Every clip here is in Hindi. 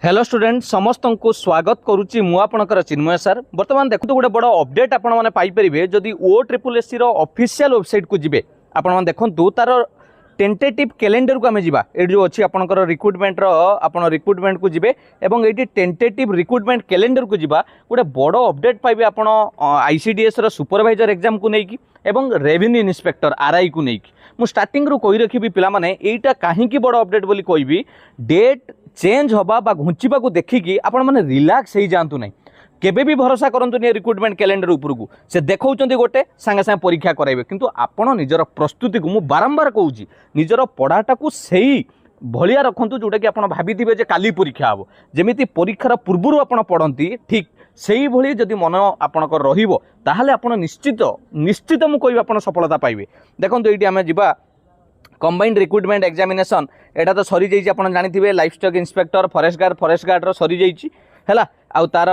हेलो स्टूडेंट समस्त को स्वागत करुच्ची मुझे चिन्मय सर बर्तमान देखो गोटे बड़ अपडेट आपण मैंने पाइपर जदि OSSC ऑफिशियल वेबसाइट को जिबे आपण देखु तार टेंटेटिव कैलेंडर को आम जा ये जो अच्छी आपंकर रिक्रुटमेंट रिक्रुटमेंट को जिबे एवं ये टेंटेटिव रिक्रुटमेंट कैलेंडर को जिबा गोटे बड़ अपडेट पाइबे आपण ICDS सुपरवाइजर एग्जाम को लेकिन एवं रेवेन्यू इन्स्पेक्टर RI को लेकिन मु स्टार्टिंग रू कही रखी पिला माने एटा कहीं बड़ अपडेट बोली कहबी डेट चेंज हवा बा घुंचीबा को देखिकी आपण माने रिलैक्स हो जातु नहीं केबे भी भरोसा करंतु नहीं रिक्रुटमेंट कैलेंडर उपरकू से देखौचंती गोटे संगे संगे परीक्षा कराइबे किंतु आपण निजर प्रस्तुति को मु बारंबार कहूची निजर पढ़ाटा को सही भलिया रखंतु जोटा कि आपण भाबिथिबे जे काली परीक्षा हबो जेमिति परीक्षार पूर्वरु आपण पढ़ंती ठीक सेही भली जदि मन आपणकर रहिबो ताहाले आपण निश्चित मु कहबी आपण सफलता पाइबे। देखंतु एठी आमे जिबा कंबाइंड रिक्रुटमेंट एग्जामिनेशन एटा तो सरी जाइए आप जानी life stock inspector forest guard सरी जाइए आउ तार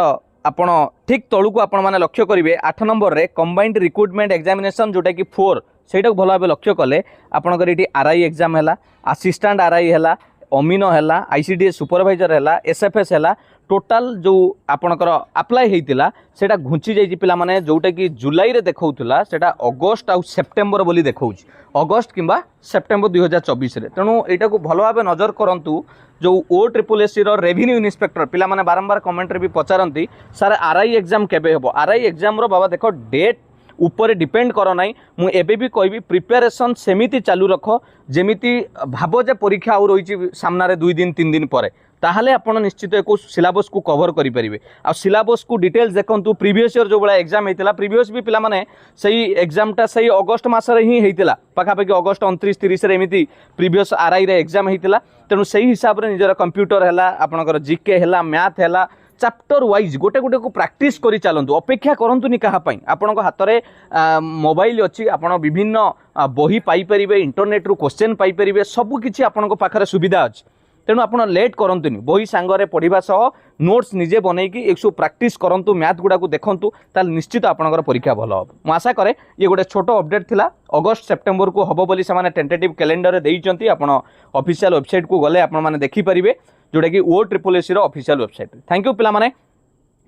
आपण ठीक तलू को आपण माने लक्ष्य करेंगे 8 नंबर रे कंबाइंड रिक्रुटमेंट एग्जामिनेशन जोटा कि 4 से भल भाव लक्ष्य कले आपंकर ये RI एग्जाम है असिस्टेंट RI है अमीन है ICDS सुपरवाइजर है SFS है टोटाल जो आपणकर अप्लाई होता सेटा घुंची जाइए पिला माने जोटा कि जुलाई रे देखौथुला सेटा अगस्त आउ सेप्टेम्बर बोली देखौछि अगस्त किंबा सेप्टेम्बर 2024 रे तेणु एटा को भल भाव नजर करंतु जो OSSC रेवेन्यू इन्स्पेक्टर पिला माने बारंबार कमेंट रे भी पचारंती सर RI एग्जाम केबे हेबो RI एग्जाम रो बाबा देखो डेट ऊपर डिपेंड कर ना मु एबे भी कहबी प्रिपेरेसन सेमिति चालू रख जेमिति भाव जे परीक्षा आउ रही सामने 2 दिन 3 दिन पर ताहले आपण निश्चित एक सिलेबस को कवर करि परिबे आ सिलेबस को डिटेल्स देखंतु प्रीवियस ईयर जो बड़ा एग्जाम हेतिला प्रीवियस भी पिला माने सही एग्जामटा सही अगस्त मासरे ही हेतिला पाखापाखि अगस्त 29-30 रे एमिति प्रीवियस RI रे एग्जाम हेतिला तेणु सही हिसाब रे निजर कंप्यूटर हैला आपनकर जीके हैला मैथ हैला चैप्टर वाइज गोटे गोटे को प्रैक्टिस करी चलतु अपेक्षा करंतुनी कहा पई आपण हाथ में मोबाइल अच्छी आपण विभिन्न बही पाई परिबे इंटरनेट रु क्वेश्चन पाई परिबे सब किछि आपण पाखरे सुविधा अछि तेणु आप लेट करंतुनी बही सांगरे पढ़ा सह नोट्स निजे बनईकी एक प्रैक्टिस करंतु मैथ गुड़ा को देखंतु ताल निश्चित आपनकर परीक्षा भल हम मु आशा करे ये गोटे छोट अपडेट थिला अगस्त सेप्टेम्बर को हबो बोली से टेंटेटिव कैलेंडर देइचंती आपण ऑफिशियल वेबसाइट को गले आपण माने देखि परिबे जोटा कि OSSC official website. Thank you पिला माने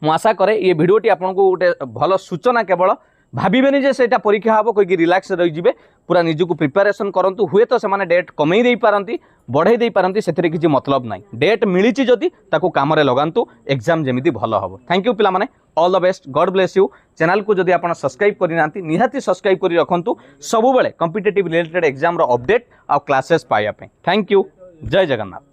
मु आशा करे ये वीडियोटी आपन को गोटे भल सूचना केवल भाबिबेनी जे सेटा परीक्षा हबो कोई रिलैक्स रही जिबे पूरा निजु को प्रिपरेशन करंतु हुए तो से डेट कमई दे पारंती बढ़ई दे पारंती सेथिरे किछि मतलब नाही डेट मिलिछि जदि ताको काम रे लगांतु एग्जाम जेमिति भल हबो। थैंक यू पिला माने all the best God bless you. Channel को जदि आपण सब्सक्राइब करि नांती निहाती सब्सक्राइब करि रखंतु सब बेले कॉम्पिटिटिव रिलेटेड एग्जाम रो अपडेट आ क्लासेस पाया पे। थैंक यू जय जगन्नाथ।